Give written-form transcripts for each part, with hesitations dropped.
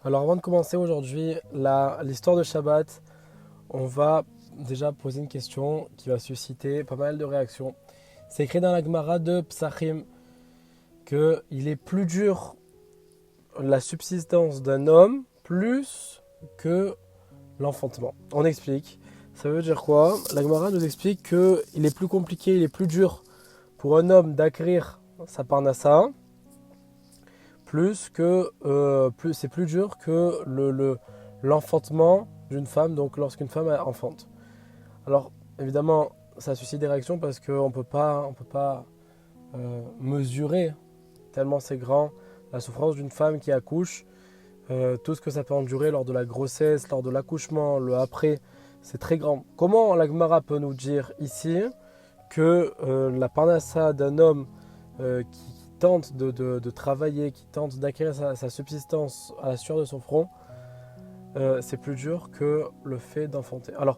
Alors avant de commencer aujourd'hui l'histoire de Shabbat, on va déjà poser une question qui va susciter pas mal de réactions. C'est écrit dans la Gemara de Psachim qu'il est plus dur la subsistance d'un homme plus que l'enfantement. On explique. Ça veut dire quoi? La Gemara nous explique qu'il est plus compliqué, il est plus dur pour un homme d'acquérir sa parnassa c'est plus dur que l'enfantement d'une femme, donc lorsqu'une femme enfante. Alors évidemment, ça suscite des réactions parce qu'on ne peut pas mesurer tellement c'est grand la souffrance d'une femme qui accouche, tout ce que ça peut endurer lors de la grossesse, lors de l'accouchement, le après, c'est très grand. Comment la Gemara peut nous dire ici que la parnassa d'un homme qui tente de travailler, qui tente d'acquérir sa subsistance à la sueur de son front, c'est plus dur que le fait d'enfanter. Alors,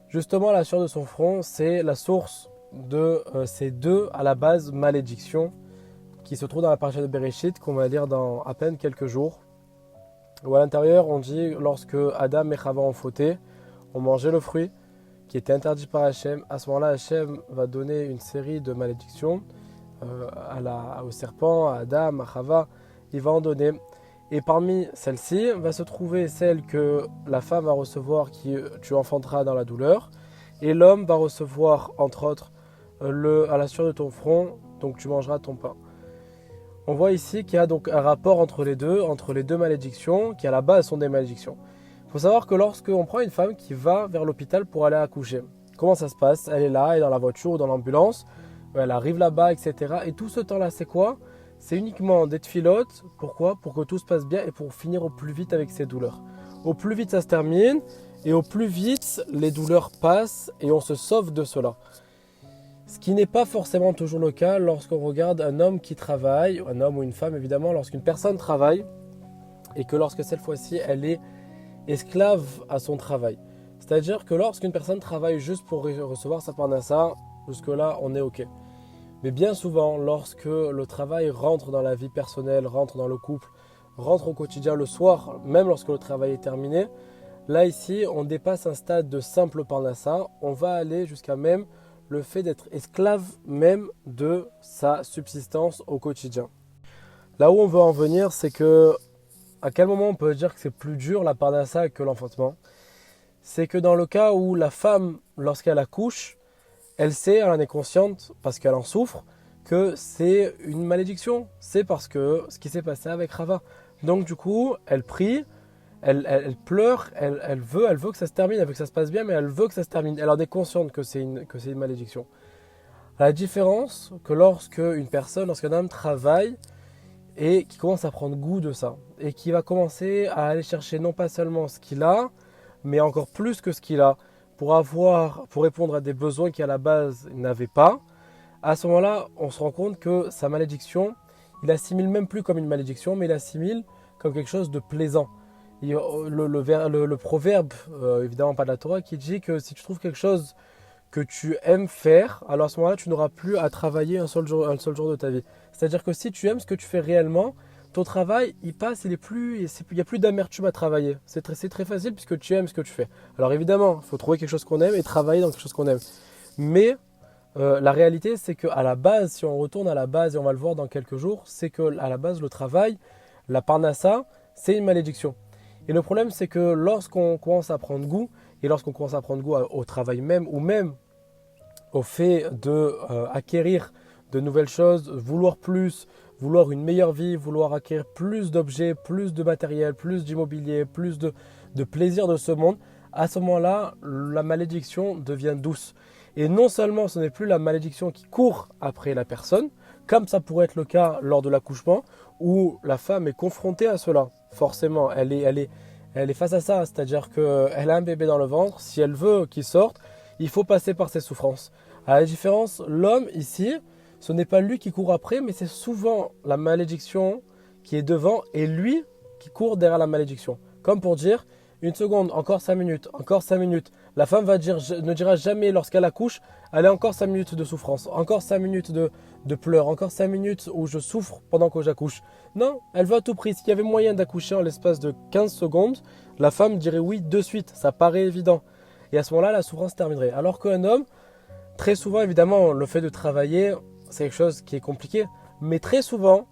justement, la sueur de son front, c'est la source de ces deux, à la base, malédictions qui se trouvent dans la paracha de Bereshit, qu'on va lire dans à peine quelques jours. Où à l'intérieur, on dit, lorsque Adam et Chava ont fauté, ont mangé le fruit qui était interdit par Hachem. À ce moment-là, Hachem va donner une série de malédictions au serpent, à Adam, à Chava, il va en donner. Et parmi celles-ci va se trouver celle que la femme va recevoir, qui tu enfanteras dans la douleur, et l'homme va recevoir, entre autres, à la sueur de ton front, donc tu mangeras ton pain. On voit ici qu'il y a donc un rapport entre les deux malédictions, qui à la base sont des malédictions. Il faut savoir que lorsqu'on prend une femme qui va vers l'hôpital pour aller accoucher, comment ça se passe? Elle est là, elle est dans la voiture ou dans l'ambulance, elle arrive là-bas, etc. Et tout ce temps-là, c'est quoi? C'est uniquement des tfilotes. Pourquoi? Pour que tout se passe bien et pour finir au plus vite avec ses douleurs. Au plus vite, ça se termine et au plus vite, les douleurs passent et on se sauve de cela. Ce qui n'est pas forcément toujours le cas lorsqu'on regarde un homme qui travaille, un homme ou une femme évidemment, lorsqu'une personne travaille et que lorsque cette fois-ci, elle est esclave à son travail. C'est-à-dire que lorsqu'une personne travaille juste pour recevoir sa parnassa, jusque-là, on est OK. Mais bien souvent, lorsque le travail rentre dans la vie personnelle, rentre dans le couple, rentre au quotidien le soir, même lorsque le travail est terminé, là ici, on dépasse un stade de simple parnassa, on va aller jusqu'à même le fait d'être esclave même de sa subsistance au quotidien. Là où on veut en venir, c'est que à quel moment on peut dire que c'est plus dur la parnassa que l'enfantement? C'est que dans le cas où la femme, lorsqu'elle accouche, elle sait, elle en est consciente, parce qu'elle en souffre, que c'est une malédiction. C'est parce que ce qui s'est passé avec Rava. Donc du coup, elle prie, elle pleure, elle veut que ça se termine, elle veut que ça se passe bien, mais elle veut que ça se termine. Elle en est consciente que c'est une malédiction. À la différence que lorsqu'un homme travaille et qui commence à prendre goût de ça, et qui va commencer à aller chercher non pas seulement ce qu'il a, mais encore plus que ce qu'il a, pour répondre à des besoins qu'à la base il n'avait pas, à ce moment-là, on se rend compte que sa malédiction, il assimile même plus comme une malédiction, mais il assimile comme quelque chose de plaisant. Le proverbe, évidemment pas de la Torah, qui dit que si tu trouves quelque chose que tu aimes faire, alors à ce moment-là, tu n'auras plus à travailler un seul jour de ta vie. C'est-à-dire que si tu aimes ce que tu fais réellement, ton travail, il passe, il n'y a plus d'amertume à travailler. C'est très facile puisque tu aimes ce que tu fais. Alors évidemment, il faut trouver quelque chose qu'on aime et travailler dans quelque chose qu'on aime. Mais la réalité, c'est qu'à la base, si on retourne à la base, et on va le voir dans quelques jours, c'est qu'à la base, le travail, la parnassa, c'est une malédiction. Et le problème, c'est que lorsqu'on commence à prendre goût, et lorsqu'on commence à prendre goût au travail même, ou même au fait de acquérir de nouvelles choses, vouloir plus, vouloir une meilleure vie, vouloir acquérir plus d'objets, plus de matériel, plus d'immobilier, plus de plaisir de ce monde, à ce moment-là, la malédiction devient douce. Et non seulement ce n'est plus la malédiction qui court après la personne, comme ça pourrait être le cas lors de l'accouchement, où la femme est confrontée à cela. Forcément, elle est face à ça, c'est-à-dire qu'elle a un bébé dans le ventre, si elle veut qu'il sorte, il faut passer par ses souffrances. À la différence, l'homme ici, ce n'est pas lui qui court après, mais c'est souvent la malédiction qui est devant et lui qui court derrière la malédiction. Comme pour dire, une seconde, encore 5 minutes, encore 5 minutes. La femme ne dira jamais lorsqu'elle accouche, allez, encore 5 minutes de souffrance, encore 5 minutes de pleurs, encore 5 minutes où je souffre pendant que j'accouche. Non, elle veut à tout prix. S'il y avait moyen d'accoucher en l'espace de 15 secondes, la femme dirait oui de suite, ça paraît évident. Et à ce moment-là, la souffrance terminerait. Alors qu'un homme, très souvent, évidemment, le fait de travailler, c'est quelque chose qui est compliqué. Mais très souvent,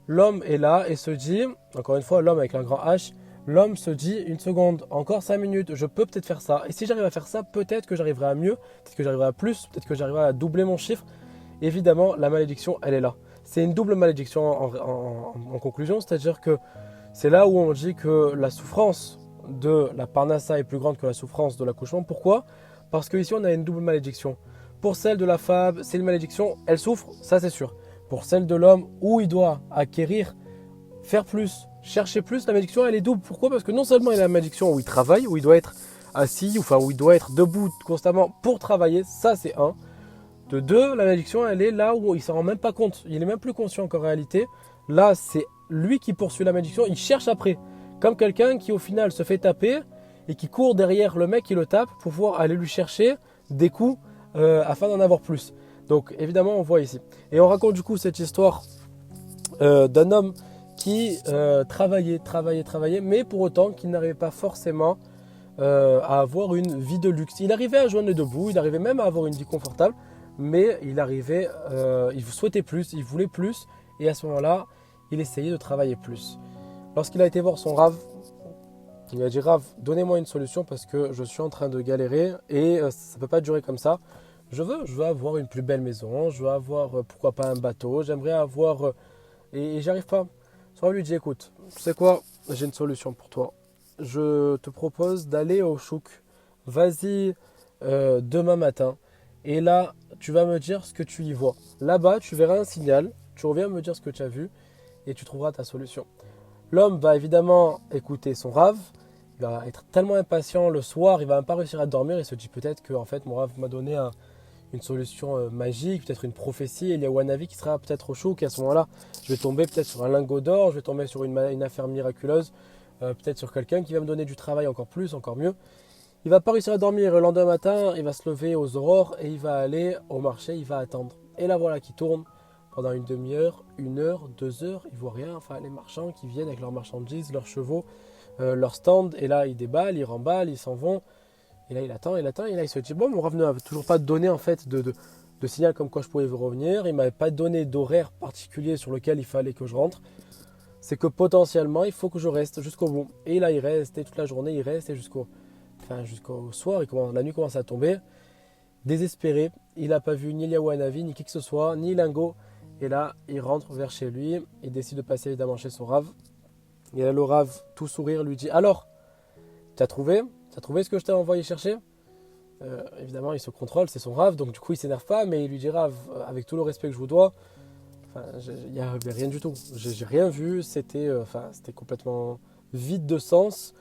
l'homme est là et se dit, encore une fois, l'homme avec un grand H, l'homme se dit une seconde, encore 5 minutes, je peux peut-être faire ça. Et si j'arrive à faire ça, peut-être que j'arriverai à mieux, peut-être que j'arriverai à plus, peut-être que j'arriverai à doubler mon chiffre. Évidemment, la malédiction, elle est là. C'est une double malédiction en conclusion, c'est-à-dire que c'est là où on dit que la souffrance de la parnassa est plus grande que la souffrance de l'accouchement. Pourquoi? Parce qu'ici, on a une double malédiction. Pour celle de la femme, c'est une malédiction, elle souffre, ça c'est sûr. Pour celle de l'homme, où il doit acquérir, faire plus, chercher plus, la malédiction, elle est double. Pourquoi? Parce que non seulement il y a la malédiction où il travaille, où il doit être assis, enfin où il doit être debout constamment pour travailler, ça c'est un. De deux, la malédiction, elle est là où il ne s'en rend même pas compte. Il n'est même plus conscient qu'en réalité, là, c'est lui qui poursuit la malédiction, il cherche après. Comme quelqu'un qui, au final, se fait taper et qui court derrière le mec qui le tape pour pouvoir aller lui chercher des coups afin d'en avoir plus. Donc, évidemment, on voit ici. Et on raconte du coup cette histoire d'un homme qui travaillait, mais pour autant qu'il n'arrivait pas forcément à avoir une vie de luxe. Il arrivait à joindre les deux bouts, il arrivait même à avoir une vie confortable, mais il souhaitait plus, il voulait plus, et à ce moment-là, il essayait de travailler plus. Lorsqu'il a été voir son Rav, il a dit: Rav, donnez-moi une solution parce que je suis en train de galérer et ça ne peut pas durer comme ça. Je veux avoir une plus belle maison, je veux avoir pourquoi pas un bateau, j'aimerais avoir et j'y arrive pas. Son Rav lui dit: écoute, tu sais quoi, j'ai une solution pour toi. Je te propose d'aller au chouk. Vas-y demain matin. Et là, tu vas me dire ce que tu y vois. Là-bas, tu verras un signal, tu reviens me dire ce que tu as vu et tu trouveras ta solution. L'homme va évidemment écouter son Rav, il va être tellement impatient le soir, il va même pas réussir à dormir, il se dit peut-être que en fait, mon Rav m'a donné une solution magique, peut-être une prophétie, il y a Wanavi qui sera peut-être au chouk et à ce moment-là, je vais tomber peut-être sur un lingot d'or, je vais tomber sur une affaire miraculeuse, peut-être sur quelqu'un qui va me donner du travail encore plus, encore mieux. Il va pas réussir à dormir. Le lendemain matin, il va se lever aux aurores et il va aller au marché, il va attendre. Et là voilà qui tourne pendant une demi-heure, 1 heure, 2 heures, il voit rien. Enfin, les marchands qui viennent avec leurs marchandises, leurs chevaux, leurs stands, et là ils déballent, ils remballent, ils s'en vont. Et là il attend, et là il se dit: bon, mon Rav n'avait toujours pas donné en fait de signal comme quoi je pouvais revenir. Il m'avait pas donné d'horaire particulier sur lequel il fallait que je rentre. C'est que potentiellement il faut que je reste jusqu'au bout. Et là il reste, et toute la journée il reste, et jusqu'au soir, la nuit commence à tomber. Désespéré, il n'a pas vu ni Liawanavi, ni qui que ce soit, ni Lingo. Et là, il rentre vers chez lui. Il décide de passer évidemment chez son Rav. Et là, le Rav, tout sourire, lui dit: alors, tu as trouvé ce que je t'ai envoyé chercher? Évidemment, il se contrôle, c'est son Rav, donc du coup, il s'énerve pas. Mais il lui dit: Rav, avec tout le respect que je vous dois, il n'y avait rien du tout. J'ai rien vu, c'était complètement vide de sens.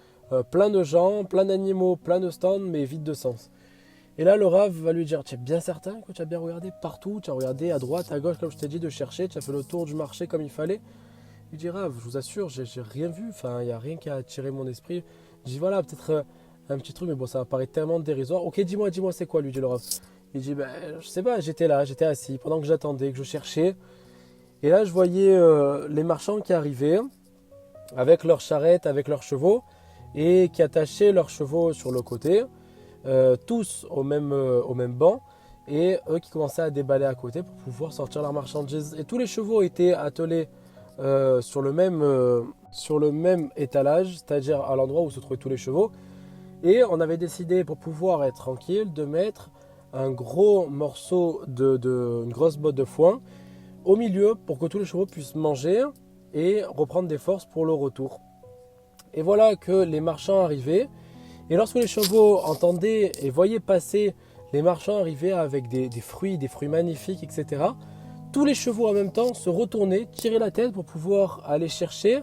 Plein de gens, plein d'animaux, plein de stands, mais vide de sens. Et là, le Rav va lui dire: tu es bien certain que tu as bien regardé partout, tu as regardé à droite, à gauche, comme je t'ai dit de chercher, tu as fait le tour du marché comme il fallait? Il dit: Rav, je vous assure, j'ai rien vu, il n'y a rien qui a attiré mon esprit. Je dis: voilà, peut-être un petit truc, mais bon, ça paraît tellement dérisoire. Ok, dis-moi, c'est quoi, lui dit le Rav. Il dit: je sais pas, j'étais là, j'étais assis, pendant que j'attendais, que je cherchais. Et là, je voyais les marchands qui arrivaient, avec leurs charrettes, avec leurs chevaux, et qui attachaient leurs chevaux sur le côté, tous au même banc, et eux qui commençaient à déballer à côté pour pouvoir sortir leurs marchandises. Et tous les chevaux étaient attelés sur le même étalage, c'est-à-dire à l'endroit où se trouvaient tous les chevaux. Et on avait décidé, pour pouvoir être tranquille, de mettre un gros morceau une grosse botte de foin au milieu pour que tous les chevaux puissent manger et reprendre des forces pour le retour. Et voilà que les marchands arrivaient. Et lorsque les chevaux entendaient et voyaient passer les marchands arriver avec des fruits magnifiques, etc., tous les chevaux en même temps se retournaient, tiraient la tête pour pouvoir aller chercher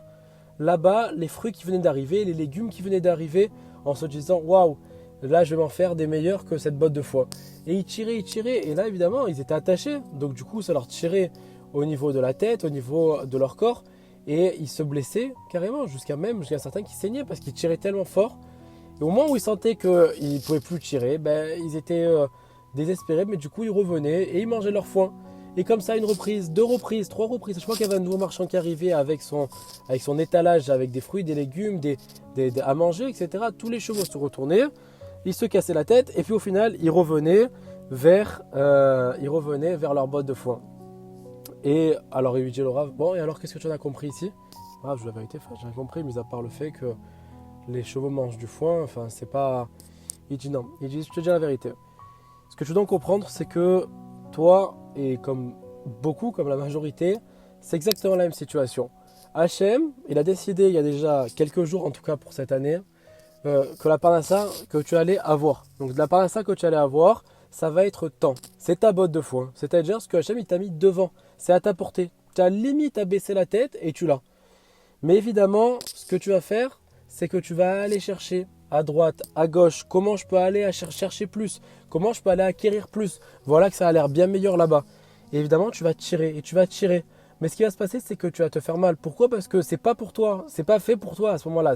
là-bas les fruits qui venaient d'arriver, les légumes qui venaient d'arriver, en se disant: waouh, là je vais m'en faire des meilleurs que cette botte de foin. Et ils tiraient, et là évidemment ils étaient attachés, donc du coup ça leur tirait au niveau de la tête, au niveau de leur corps, et ils se blessaient carrément, jusqu'à certains qui saignaient parce qu'ils tiraient tellement fort. Et au moment où ils sentaient qu'ils ne pouvaient plus tirer, ben, ils étaient désespérés, mais du coup ils revenaient et ils mangeaient leur foin. Et comme ça, une reprise, deux reprises, trois reprises. Je crois qu'il y avait un nouveau marchand qui arrivait avec son étalage, avec des fruits, des légumes, à manger, etc. Tous les chevaux se retournaient, ils se cassaient la tête et puis au final, ils revenaient vers leur botte de foin. Et alors il lui dit le Rav, bon et alors qu'est-ce que tu en as compris ici? Rav, je dis la vérité, j'ai rien compris, mis à part le fait que les chevaux mangent du foin, enfin c'est pas... Il dit non, il dit je te dis la vérité. Ce que tu dois comprendre, c'est que toi, et comme beaucoup, comme la majorité, c'est exactement la même situation. Hachem, il a décidé il y a déjà quelques jours, en tout cas pour cette année, que la parnassa que tu allais avoir. Donc de la parnassa que tu allais avoir, ça va être temps. C'est ta botte de foin. C'est-à-dire ce que Hachem il t'a mis devant. C'est à ta portée. Tu as limite à baisser la tête et tu l'as. Mais évidemment, ce que tu vas faire, c'est que tu vas aller chercher à droite, à gauche, comment je peux aller chercher plus, comment je peux aller acquérir plus. Voilà que ça a l'air bien meilleur là-bas. Et évidemment, tu vas tirer et tu vas tirer. Mais ce qui va se passer, c'est que tu vas te faire mal. Pourquoi? Parce que c'est pas pour toi, c'est pas fait pour toi à ce moment-là.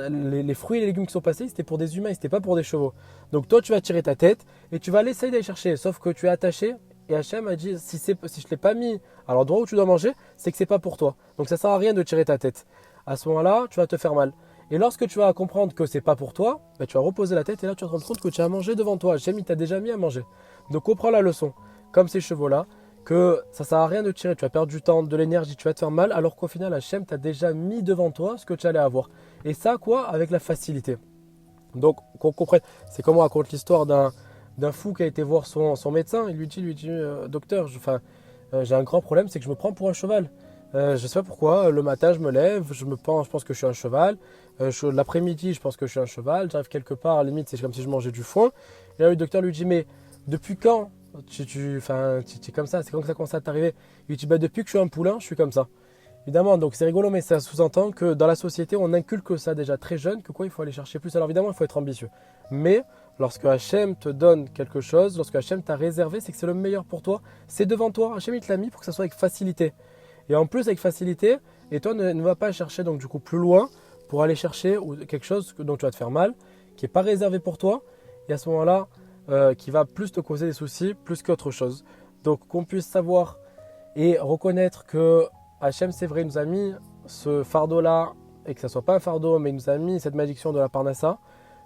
Les fruits et les légumes qui sont passés, c'était pour des humains, c'était pas pour des chevaux. Donc toi, tu vas tirer ta tête et tu vas aller essayer d'aller chercher. Sauf que tu es attaché et Hachem a dit si je ne l'ai pas mis à l'endroit où tu dois manger, c'est que c'est pas pour toi. Donc ça sert à rien de tirer ta tête. À ce moment-là, tu vas te faire mal. Et lorsque tu vas comprendre que c'est pas pour toi, bah, tu vas reposer la tête et là tu vas te rendre compte que tu as mangé devant toi. Hachem il t'a déjà mis à manger. Donc comprends la leçon. Comme ces chevaux-là, que ça sert à rien de tirer. Tu vas perdre du temps, de l'énergie, tu vas te faire mal, alors qu'au final Hachem t'a déjà mis devant toi ce que tu allais avoir. Et ça quoi? Avec la facilité. Donc qu'on comprenne. C'est comme on raconte l'histoire d'un fou qui a été voir son médecin. Il lui dit docteur, j'ai un grand problème, c'est que je me prends pour un cheval. Je ne sais pas pourquoi, le matin je me lève, je pense que je suis un cheval. L'après-midi, je pense que je suis un cheval. J'arrive quelque part, à la limite, c'est comme si je mangeais du foin. Et là, le docteur lui dit, mais depuis quand tu es comme ça? C'est quand que ça commence à t'arriver? Il lui dit, bah, depuis que je suis un poulain, je suis comme ça. Évidemment, donc c'est rigolo, mais ça sous-entend que dans la société, on inculque ça déjà très jeune, que quoi, il faut aller chercher plus. Alors évidemment, il faut être ambitieux. Mais lorsque Hachem te donne quelque chose, lorsque Hachem t'a réservé, c'est que c'est le meilleur pour toi. C'est devant toi. Hachem, il te l'a mis pour que ça soit avec facilité. Et en plus, avec facilité, et toi ne vas pas chercher donc du coup plus loin pour aller chercher quelque chose dont tu vas te faire mal, qui n'est pas réservé pour toi, et à ce moment-là, qui va plus te causer des soucis, plus qu'autre chose. Donc qu'on puisse savoir et reconnaître que Hachem, c'est vrai, il nous a mis ce fardeau-là, et que ça ne soit pas un fardeau, mais il nous a mis cette malédiction de la parnassa.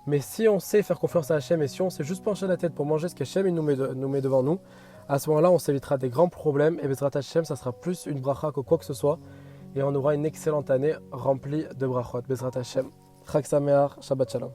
Mais si on sait faire confiance à Hachem, et si on sait juste pencher la tête pour manger ce qu'Hachem nous met devant nous, à ce moment-là, on s'évitera des grands problèmes, et Bezrat Hachem, ça sera plus une bracha que quoi que ce soit, et on aura une excellente année remplie de brachot. Bezrat Hachem. Chag Sameach, Shabbat Shalom.